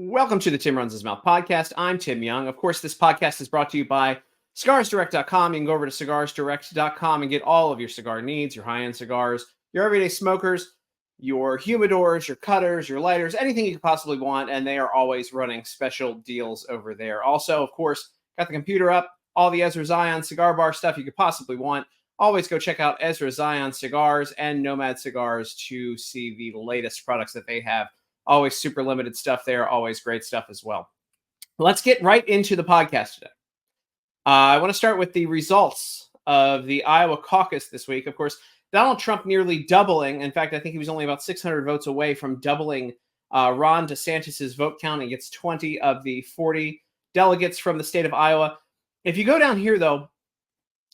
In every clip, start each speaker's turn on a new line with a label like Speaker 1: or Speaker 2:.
Speaker 1: Welcome to the Tim Runs His Mouth podcast. I'm Tim Young. Of course, this podcast is brought to you by cigarsdirect.com. You can go over to cigarsdirect.com and get all of your cigar needs, your high-end cigars, your everyday smokers, your humidors, your cutters, your lighters, anything you could possibly want, and they are always running special deals over there. Also, of course, got the computer up, all the Ezra Zion cigar bar stuff you could possibly want. Always go check out Ezra Zion Cigars and Nomad Cigars to see the latest products that they have. Always super limited stuff there. Always great stuff as well. Let's get right into the podcast today. I want to start with the results of the Iowa caucus this week. Of course, Donald Trump nearly doubling. In fact, I think he was only about 600 votes away from doubling Ron DeSantis's vote count. He gets 20 of the 40 delegates from the state of Iowa. If you go down here, though,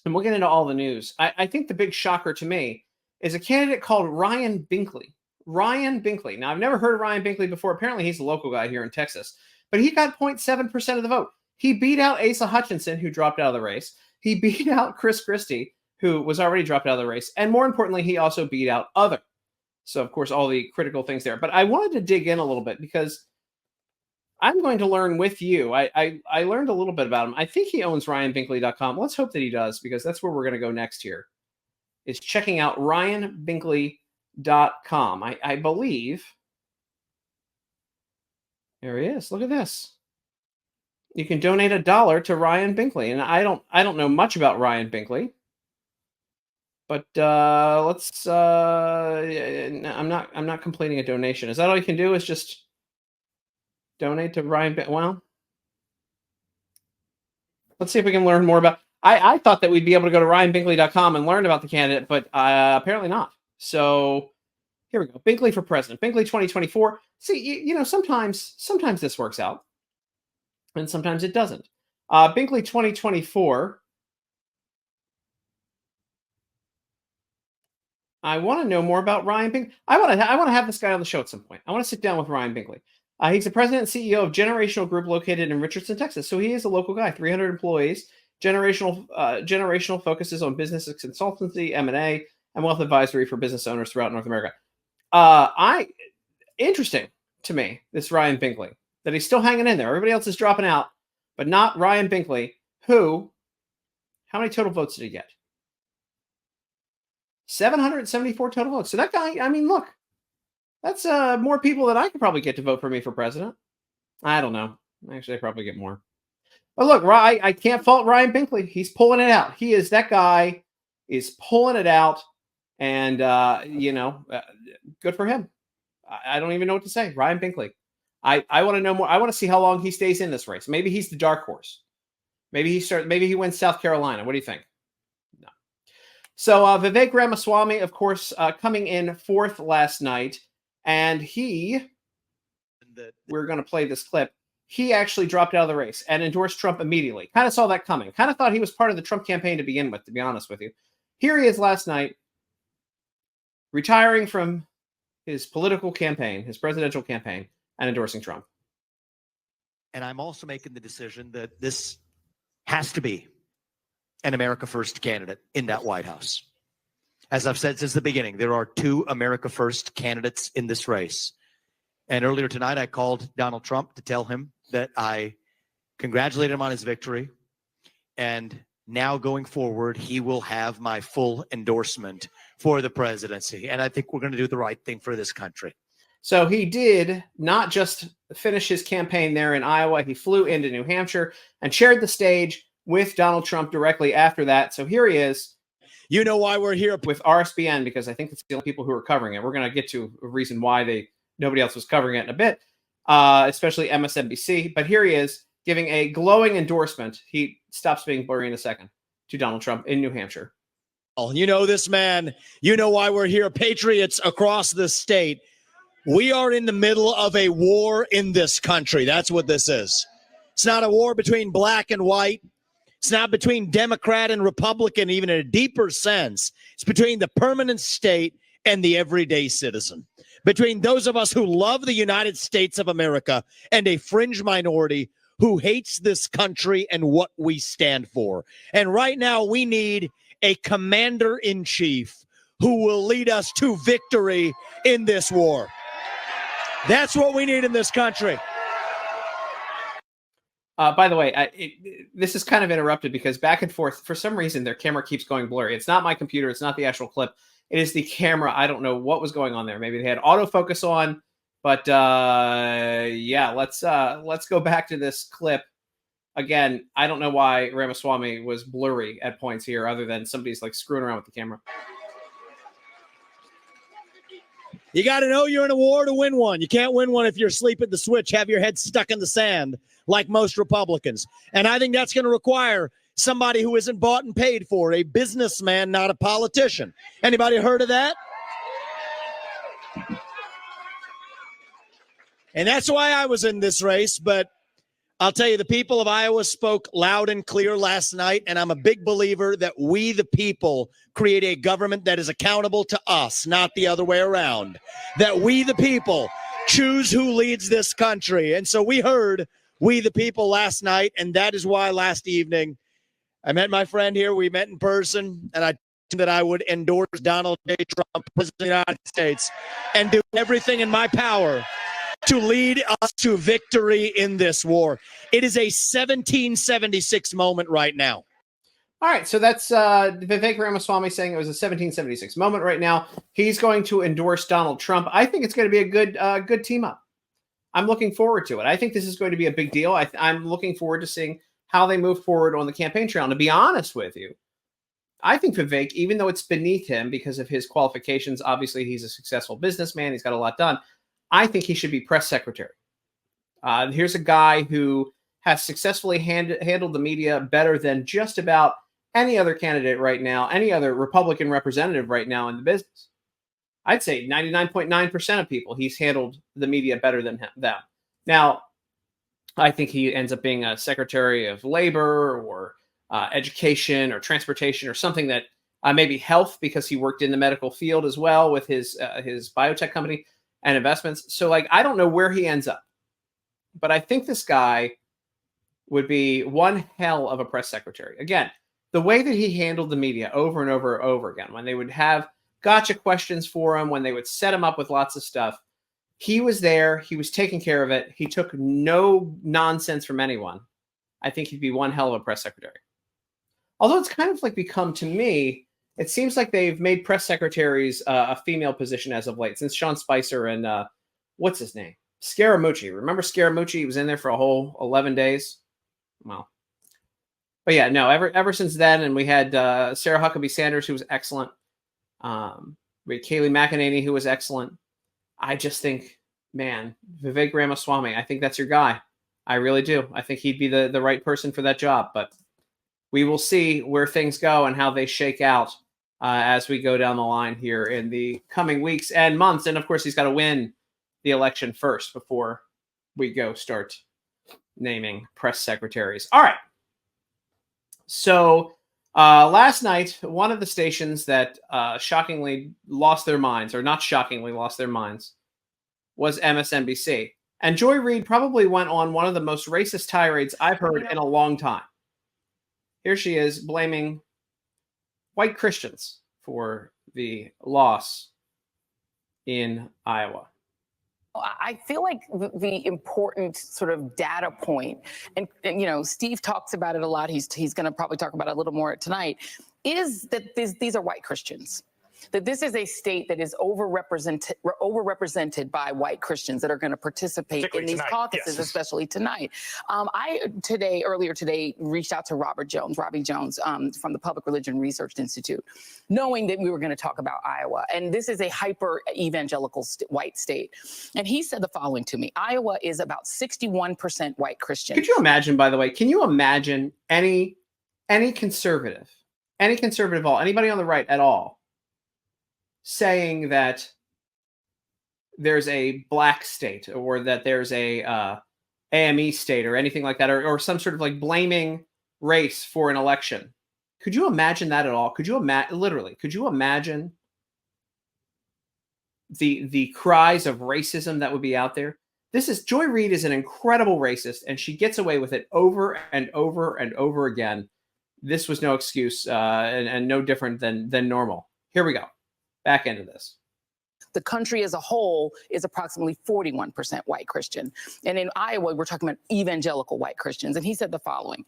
Speaker 1: and we'll get into all the news, I think the big shocker to me is a candidate called Ryan Binkley. Ryan Binkley. Now, I've never heard of Ryan Binkley before. Apparently, he's a local guy here in Texas. But he got 0.7% of the vote. He beat out Asa Hutchinson, who dropped out of the race. He beat out Chris Christie, who was already dropped out of the race. And more importantly, he also beat out Other. So, of course, all the critical things there. But I wanted to dig in a little bit because I'm going to learn with you. I learned a little bit about him. I think he owns RyanBinkley.com. Let's hope that he does, because that's where we're going to go next here, is checking out RyanBinkley.com. I believe. There he is. Look at this. You can donate $1 to Ryan Binkley. And I don't know much about Ryan Binkley. But let's I'm not completing a donation. Is that all you can do, is just donate to Ryan Well, let's see if we can learn more about. I thought that we'd be able to go to RyanBinkley.com and learn about the candidate, but apparently not. So here we go. Binkley for president. Binkley 2024. See, you know, sometimes this works out, and sometimes it doesn't. Binkley 2024. I want to know more about Ryan Binkley. I want to have this guy on the show at some point. I want to sit down with Ryan Binkley. He's the president and CEO of Generational Group located in Richardson, Texas. So he is a local guy, 300 employees. Generational focuses on business consultancy, M&A, and wealth advisory for business owners throughout North America. Interesting to me, this Ryan Binkley, that he's still hanging in there. Everybody else is dropping out, but not Ryan Binkley, who, how many total votes did he get? 774 total votes. So that guy, I mean, look, that's more people than I could probably get to vote for me for president. I don't know. Actually, I probably get more. But look, I can't fault Ryan Binkley. He's pulling it out. That guy is pulling it out. And, good for him. I don't even know what to say. Ryan Binkley. I want to know more. I want to see how long he stays in this race. Maybe he's the dark horse. Maybe he wins South Carolina. What do you think? No. So Vivek Ramaswamy, of course, coming in fourth last night. And we're going to play this clip. He actually dropped out of the race and endorsed Trump immediately. Kind of saw that coming. Kind of thought he was part of the Trump campaign to begin with, to be honest with you. Here he is last night, retiring from his political campaign, his presidential campaign, and endorsing Trump.
Speaker 2: And I'm also making the decision that this has to be an America First candidate in that White House. As I've said since the beginning, there are two America First candidates in this race. And earlier tonight, I called Donald Trump to tell him that I congratulated him on his victory. And now going forward, he will have my full endorsement for the presidency. And I think we're going to do the right thing for this country.
Speaker 1: So he did not just finish his campaign there in Iowa. He flew into New Hampshire and shared the stage with Donald Trump directly after that. So here he is.
Speaker 3: You know why we're here
Speaker 1: with RSBN, because I think it's the only people who are covering it. We're going to get to a reason why nobody else was covering it in a bit, especially MSNBC. But here he is giving a glowing endorsement. He stops being blurry in a second to Donald Trump in New Hampshire.
Speaker 3: You know this man. You know why we're here. Patriots across the state. We are in the middle of a war in this country. That's what this is. It's not a war between black and white. It's not between Democrat and Republican, even in a deeper sense. It's between the permanent state and the everyday citizen. Between those of us who love the United States of America and a fringe minority who hates this country and what we stand for. And right now we need a commander-in-chief who will lead us to victory in this war. That's what we need in this country.
Speaker 1: By the way, this is kind of interrupted because back and forth, for some reason, their camera keeps going blurry. It's not my computer. It's not the actual clip. It is the camera. I don't know what was going on there. Maybe they had autofocus on, but yeah, let's go back to this clip. Again, I don't know why Ramaswamy was blurry at points here, other than somebody's like screwing around with the camera.
Speaker 3: You got to know you're in a war to win one. You can't win one if you're asleep at the switch, have your head stuck in the sand like most Republicans. And I think that's going to require somebody who isn't bought and paid for, a businessman, not a politician. Anybody heard of that? And that's why I was in this race, but I'll tell you, the people of Iowa spoke loud and clear last night, and I'm a big believer that we, the people, create a government that is accountable to us, not the other way around. That we, the people, choose who leads this country. And so we heard we, the people, last night, and that is why last evening I met my friend here. We met in person, and I told him that I would endorse Donald J. Trump, President of the United States, and do everything in my power to lead us to victory in this war. It is a 1776 moment right now.
Speaker 1: All right, so that's Vivek Ramaswamy saying it was a 1776 moment right now. He's going to endorse Donald Trump. I think it's going to be a good team up. I'm looking forward to it. I think this is going to be a big deal. I'm looking forward to seeing how they move forward on the campaign trail. And to be honest with you, I think Vivek, even though it's beneath him because of his qualifications, obviously he's a successful businessman, he's got a lot done, I think he should be press secretary. Here's a guy who has successfully handled the media better than just about any other candidate right now, any other Republican representative right now in the business. I'd say 99.9% of people, he's handled the media better than them. Now, I think he ends up being a secretary of labor or education or transportation or something that maybe health, because he worked in the medical field as well with his biotech company and investments. So like, I don't know where he ends up, but I think this guy would be one hell of a press secretary. Again, the way that he handled the media over and over and over again, when they would have gotcha questions for him, when they would set him up with lots of stuff, he was there. He was taking care of it. He took no nonsense from anyone. I think he'd be one hell of a press secretary. Although it's kind of like become, to me, it seems like they've made press secretaries a female position as of late, since Sean Spicer and what's his name? Scaramucci. Remember Scaramucci? He was in there for a whole 11 days. Well, but yeah, no, ever since then, and we had Sarah Huckabee Sanders, who was excellent. We had Kayleigh McEnany, who was excellent. I just think, man, Vivek Ramaswamy, I think that's your guy. I really do. I think he'd be the right person for that job, but we will see where things go and how they shake out as we go down the line here in the coming weeks and months. And of course, he's got to win the election first before we go start naming press secretaries. All right. So last night, one of the stations that shockingly lost their minds, or not shockingly lost their minds, was MSNBC. And Joy Reid probably went on one of the most racist tirades I've heard in a long time. Here she is blaming white Christians for the loss in Iowa.
Speaker 4: I feel like the important sort of data point, and you know, Steve talks about it a lot. He's going to probably talk about it a little more tonight. Is that these are white Christians? That this is a state that is overrepresented by white Christians that are going to participate in these caucuses, yes, especially tonight. Earlier today, reached out to Robbie Jones, from the Public Religion Research Institute, knowing that we were going to talk about Iowa. And this is a hyper evangelical white state. And he said the following to me: Iowa is about 61% white Christian.
Speaker 1: Could you imagine, by the way, can you imagine any conservative, anybody on the right at all, saying that there's a black state or that there's a AME state or anything like that, or some sort of like blaming race for an election? Could you imagine that at all? Could you imagine the cries of racism that would be out there? Joy Reid is an incredible racist, and she gets away with it over and over and over again. This was no excuse and no different than normal. Here we go. Back into this.
Speaker 4: The country as a whole is approximately 41% white Christian. And in Iowa, we're talking about evangelical white Christians. And he said the following,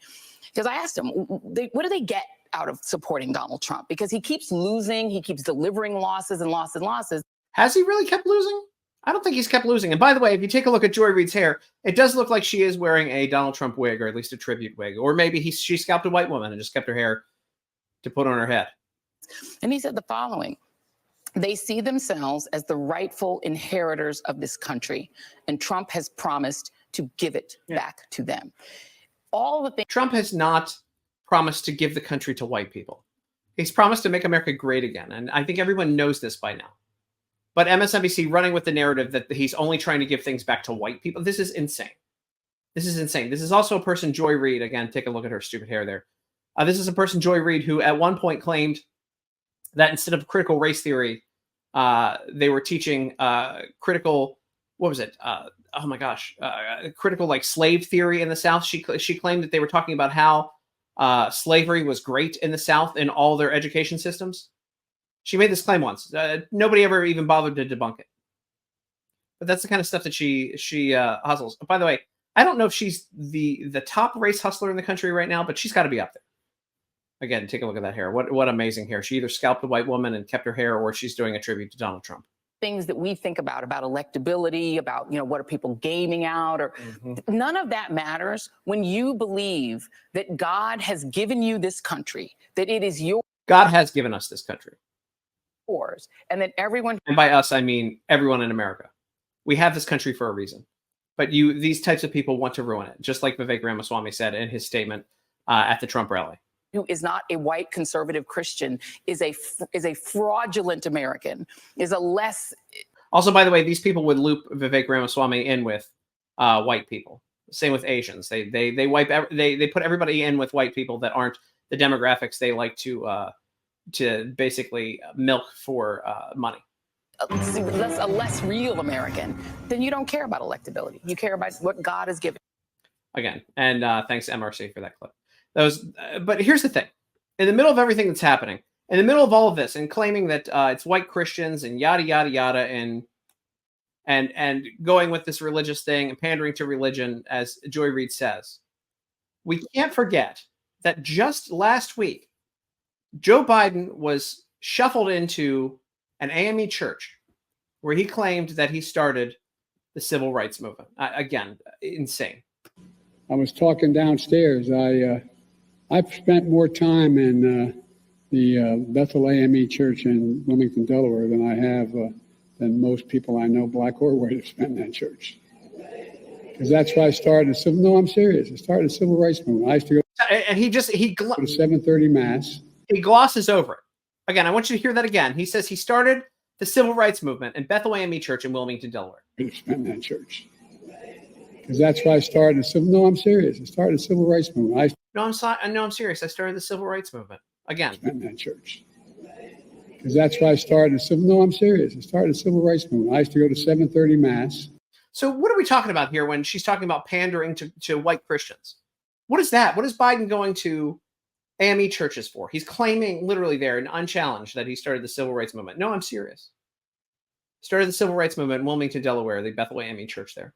Speaker 4: because I asked him, what do they get out of supporting Donald Trump? Because he keeps losing, he keeps delivering losses and losses and losses.
Speaker 1: Has he really kept losing? I don't think he's kept losing. And by the way, if you take a look at Joy Reid's hair, it does look like she is wearing a Donald Trump wig, or at least a tribute wig. Or maybe she scalped a white woman and just kept her hair to put on her head.
Speaker 4: And he said the following, they see themselves as the rightful inheritors of this country, and Trump has promised to give it back to them. All the things
Speaker 1: Trump has not promised to give the country to white people. He's promised to make America great again. And I think everyone knows this by now. But MSNBC running with the narrative that he's only trying to give things back to white people. This is insane. This is insane. This is also a person, Joy Reid, again, take a look at her stupid hair there. This is a person, Joy Reid, who at one point claimed that instead of critical race theory, they were teaching critical, what was it? Critical like slave theory in the South. She claimed that they were talking about how slavery was great in the South in all their education systems. She made this claim once. Nobody ever even bothered to debunk it. But that's the kind of stuff that she hustles. By the way, I don't know if she's the top race hustler in the country right now, but she's got to be up there. Again, take a look at that hair. What amazing hair. She either scalped a white woman and kept her hair, or she's doing a tribute to Donald Trump.
Speaker 4: Things that we think about electability, about, what are people gaming out, or none of that matters when you believe that God has given you this country, that it is yours.
Speaker 1: God has given us this country.
Speaker 4: And that everyone,
Speaker 1: and by us, I mean everyone in America. We have this country for a reason. But these types of people want to ruin it, just like Vivek Ramaswamy said in his statement at the Trump rally.
Speaker 4: Who is not a white conservative Christian is a fraudulent American, is a less.
Speaker 1: Also, by the way, these people would loop Vivek Ramaswamy in with white people. Same with Asians. They put everybody in with white people that aren't the demographics they like to basically milk for money.
Speaker 4: A less real American, then you don't care about electability. You care about what God has given.
Speaker 1: Again, and thanks MRC for that clip. But here's the thing: in the middle of everything that's happening, in the middle of all of this, and claiming that it's white Christians and yada yada yada, and going with this religious thing and pandering to religion, as Joy Reid says, we can't forget that just last week, Joe Biden was shuffled into an AME church where he claimed that he started the civil rights movement. Again, insane.
Speaker 5: I was talking downstairs. I've spent more time in the Bethel AME Church in Wilmington, Delaware, than I have than most people I know, black or white, have spent in that church. Because that's why I started No, I'm serious. I started a civil rights movement. I used to go.
Speaker 1: And he
Speaker 5: to 7:30 mass.
Speaker 1: He glosses over it. Again, I want you to hear that again. He says he started the civil rights movement in Bethel AME Church in Wilmington, Delaware.
Speaker 5: I spent in that church. Because that's why I started No, I'm serious. I started a civil rights movement.
Speaker 1: I'm serious. I started the civil rights movement. Again.
Speaker 5: Spent in that church. Because that's why I started No, I'm serious. I started a civil rights movement. I used to go to 7:30 mass.
Speaker 1: So what are we talking about here when she's talking about pandering to white Christians? What is that? What is Biden going to AME churches for? He's claiming literally there and unchallenged that he started the civil rights movement. No, I'm serious. Started the civil rights movement in Wilmington, Delaware, the Bethel AME church there.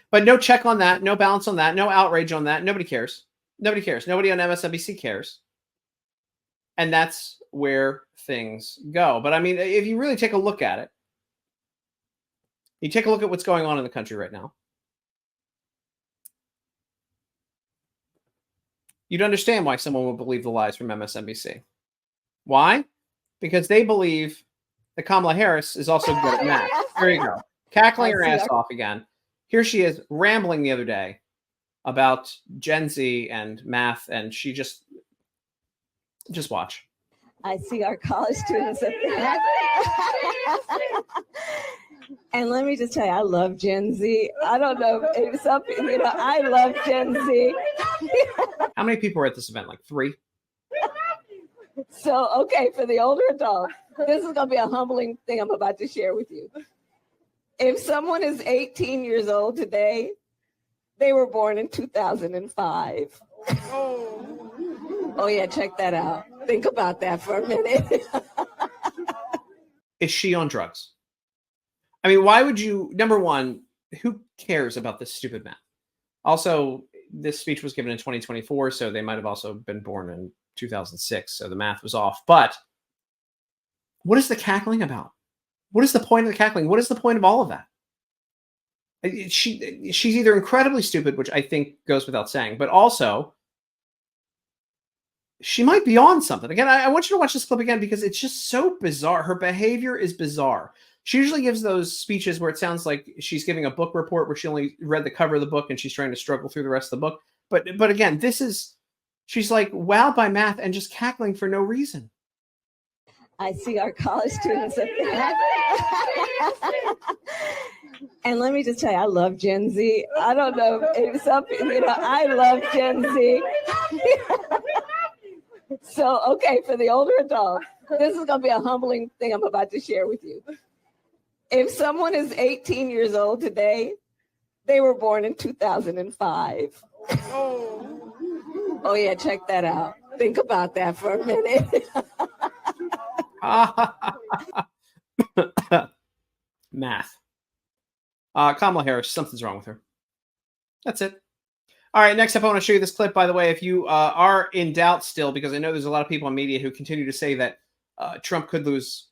Speaker 1: But no check on that, no balance on that, no outrage on that. Nobody cares. Nobody cares. Nobody on MSNBC cares. And that's where things go. But I mean, if you really take a look at it, you take a look at what's going on in the country right now, you'd understand why someone would believe the lies from MSNBC. Why? Because they believe that Kamala Harris is also good at math. There you go. Cackling her ass off again. Here she is rambling the other day about Gen Z and math, and she just watch.
Speaker 6: I see our college students at the and let me just tell you, I love Gen Z. I don't know if something, I love Gen Z.
Speaker 1: How many people were at this event? Like 3?
Speaker 6: So, okay, for the older adults, this is going to be a humbling thing I'm about to share with you. If someone is 18 years old today, they were born in 2005. Oh yeah, check that out. Think about that for a minute.
Speaker 1: is she on drugs? I mean, why would you? Number one, who cares about this stupid math? Also, this speech was given in 2024, so they might have also been born in 2006, so the math was off. But what is the cackling about? What is the point of the cackling? What is the point of all of that? She's either incredibly stupid, which I think goes without saying, but also she might be on something. Again, I want you to watch this clip again because it's just so bizarre. Her behavior is bizarre. She usually gives those speeches where it sounds like she's giving a book report where she only read the cover of the book and she's trying to struggle through the rest of the book. But again, she's like wowed by math and just cackling for no reason.
Speaker 6: I see our college students up there. And let me just tell you, I love Gen Z. I don't know if I love Gen Z. So, okay, for the older adults, this is going to be a humbling thing I'm about to share with you. If someone is 18 years old today, they were born in 2005. Oh, yeah, check that out. Think about that for a minute.
Speaker 1: Math. Kamala Harris, something's wrong with her. That's it. All right, next up, I want to show you this clip, by the way, if you are in doubt still, because I know there's a lot of people in media who continue to say that Trump could lose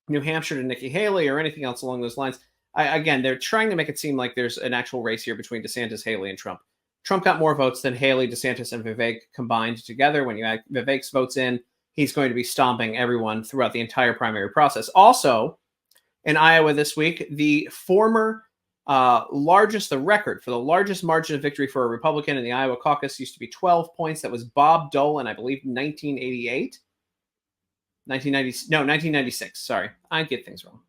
Speaker 1: New Hampshire to Nikki Haley or anything else along those lines. Again, they're trying to make it seem like there's an actual race here between DeSantis, Haley, and Trump. Trump got more votes than Haley, DeSantis, and Vivek combined together. When you add Vivek's votes in, he's going to be stomping everyone throughout the entire primary process. Also, in Iowa this week, the former the record for the largest margin of victory for a Republican in the Iowa caucus used to be 12 points. That was Bob Dole in, I believe, 1996. Sorry, I get things wrong.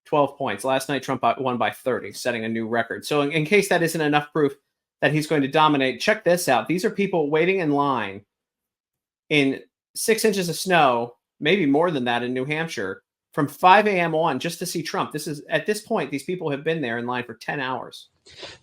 Speaker 1: 12 points. Last night, Trump won by 30, setting a new record. So in case that isn't enough proof that he's going to dominate, check this out. These are people waiting in line in 6 inches of snow, maybe more than that in New Hampshire, from 5 a.m. on just to see Trump. At this point, these people have been there in line for 10 hours.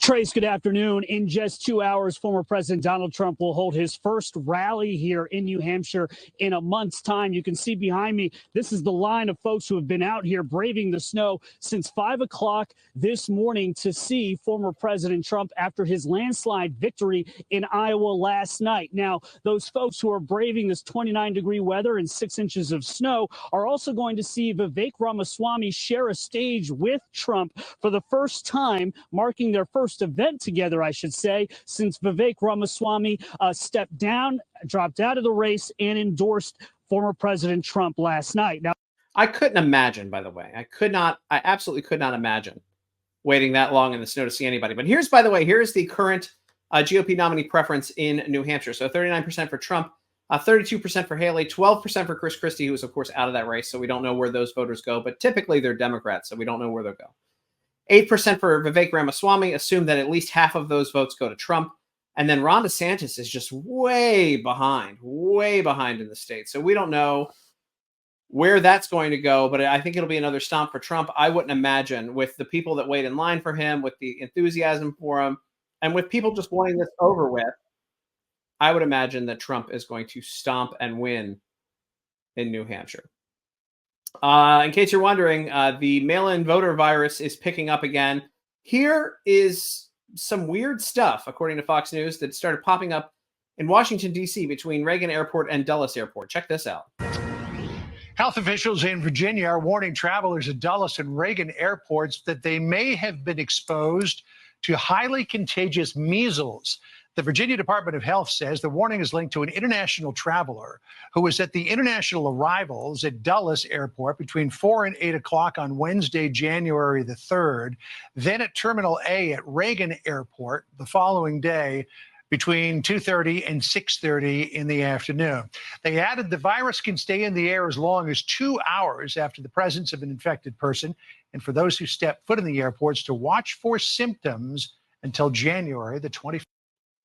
Speaker 7: Trace, good afternoon. In just 2 hours, former President Donald Trump will hold his first rally here in New Hampshire in a month's time. You can see behind me, this is the line of folks who have been out here braving the snow since 5 o'clock this morning to see former President Trump after his landslide victory in Iowa last night. Now, those folks who are braving this 29-degree weather and 6 inches of snow are also going to see Vivek Ramaswamy share a stage with Trump for the first time, marking their first event together, I should say, since Vivek Ramaswamy stepped down, dropped out of the race, and endorsed former President Trump last night. Now,
Speaker 1: I couldn't imagine, by the way. I absolutely could not imagine waiting that long in the snow to see anybody. But here's the current GOP nominee preference in New Hampshire. So 39% for Trump, 32% for Haley, 12% for Chris Christie, who is, of course, out of that race. So we don't know where those voters go. But typically they're Democrats, so we don't know where they'll go. 8% for Vivek Ramaswamy, assume that at least half of those votes go to Trump. And then Ron DeSantis is just way behind in the state. So we don't know where that's going to go, but I think it'll be another stomp for Trump. I wouldn't imagine, with the people that wait in line for him, with the enthusiasm for him, and with people just wanting this over with, I would imagine that Trump is going to stomp and win in New Hampshire. In case you're wondering, the mail-in voter virus is picking up again. Here is some weird stuff, according to Fox News, that started popping up in Washington, D.C. between Reagan Airport and Dulles Airport. Check this out.
Speaker 8: Health officials in Virginia are warning travelers at Dulles and Reagan airports that they may have been exposed to highly contagious measles. The Virginia Department of Health says the warning is linked to an international traveler who was at the international arrivals at Dulles Airport between 4 and 8 o'clock on Wednesday, January the 3rd, then at Terminal A at Reagan Airport the following day between 2:30 and 6:30 in the afternoon. They added the virus can stay in the air as long as 2 hours after the presence of an infected person, and for those who step foot in the airports to watch for symptoms until January the 25th.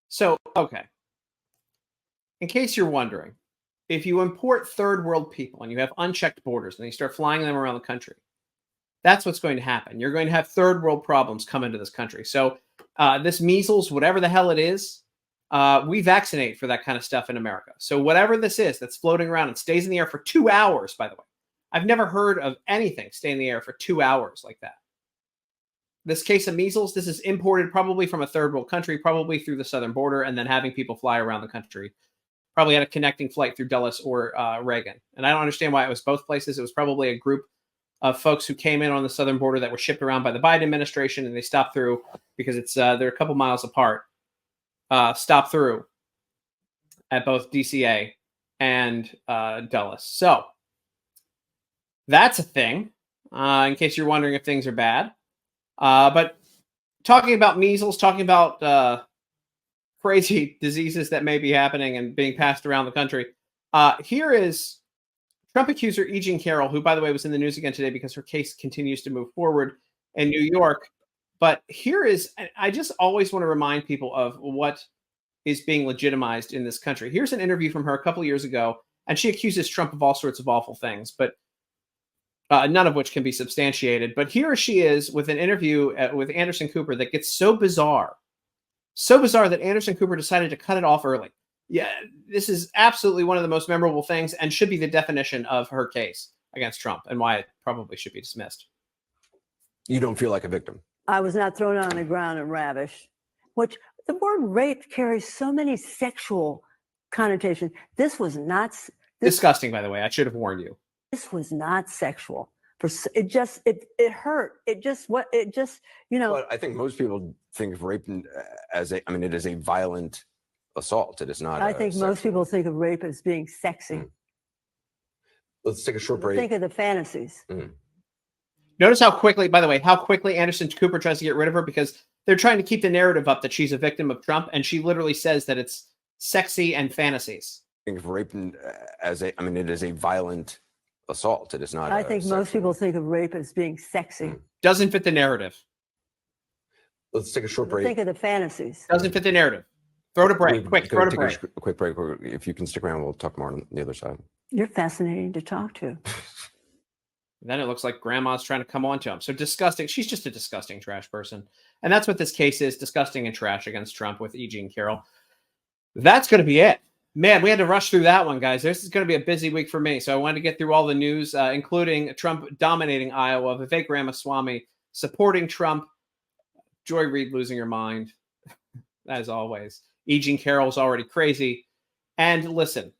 Speaker 1: So, okay. In case you're wondering, if you import third world people and you have unchecked borders and you start flying them around the country, that's what's going to happen. You're going to have third world problems come into this country. So this measles, whatever the hell it is, we vaccinate for that kind of stuff in America. So whatever this is that's floating around and stays in the air for 2 hours, by the way, I've never heard of anything stay in the air for 2 hours like that. This case of measles, this is imported probably from a third world country, probably through the southern border, and then having people fly around the country. Probably had a connecting flight through Dulles or Reagan. And I don't understand why it was both places. It was probably a group of folks who came in on the southern border that were shipped around by the Biden administration, and they stopped through because it's they're a couple miles apart. Stopped through at both DCA and Dulles. So that's a thing, in case you're wondering if things are bad. But talking about measles, talking about crazy diseases that may be happening and being passed around the country, here is Trump accuser E. Jean Carroll, who, by the way, was in the news again today because her case continues to move forward in New York. But here is, I just always want to remind people of what is being legitimized in this country. Here's an interview from her a couple of years ago, and she accuses Trump of all sorts of awful things, but none of which can be substantiated. But here she is with an interview with Anderson Cooper that gets so bizarre that Anderson Cooper decided to cut it off early. Yeah, this is absolutely one of the most memorable things and should be the definition of her case against Trump and why it probably should be dismissed.
Speaker 9: You don't feel like a victim?
Speaker 10: I was not thrown on the ground and ravished, which the word rape carries so many sexual connotations. This was not
Speaker 1: disgusting, by the way. I should have warned you.
Speaker 10: This was not sexual. It hurt.
Speaker 9: But I think most people think of rape as it is a violent assault. It is not.
Speaker 10: I think most people think of rape as being sexy.
Speaker 9: Let's take a short break.
Speaker 10: Think of the fantasies.
Speaker 1: Notice how quickly Anderson Cooper tries to get rid of her because they're trying to keep the narrative up that she's a victim of Trump, and she literally says that it's sexy and fantasies.
Speaker 9: Think of rape as it is a violent assault. It is not.
Speaker 10: I think most people think of rape as being sexy.
Speaker 1: Doesn't fit the narrative.
Speaker 9: Let's take a short break.
Speaker 10: Think of the fantasies.
Speaker 1: Doesn't fit the narrative. Throw to break. Quick, throw to break.
Speaker 9: A quick break. If you can stick around, we'll talk more on the other side.
Speaker 10: You're fascinating to talk to.
Speaker 1: Then it looks like grandma's trying to come on to him. So disgusting. She's just a disgusting trash person. And that's what this case is, disgusting and trash against Trump with E. Jean Carroll. That's going to be it. Man, we had to rush through that one, guys. This is going to be a busy week for me. So I wanted to get through all the news, including Trump dominating Iowa, Vivek Ramaswamy supporting Trump, Joy Reid losing her mind, as always. E. Jean Carroll's already crazy. And listen,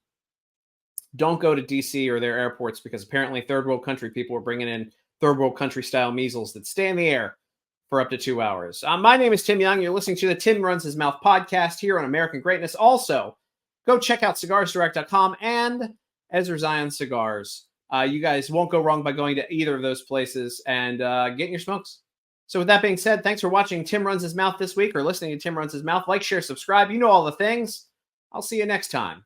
Speaker 1: don't go to D.C. or their airports because apparently third world country people are bringing in third world country style measles that stay in the air for up to 2 hours. My name is Tim Young. You're listening to the Tim Runs His Mouth podcast here on American Greatness. Also, go check out cigarsdirect.com and Ezra Zion Cigars. You guys won't go wrong by going to either of those places and getting your smokes. So with that being said, thanks for watching Tim Runs His Mouth this week or listening to Tim Runs His Mouth. Like, share, subscribe. You know all the things. I'll see you next time.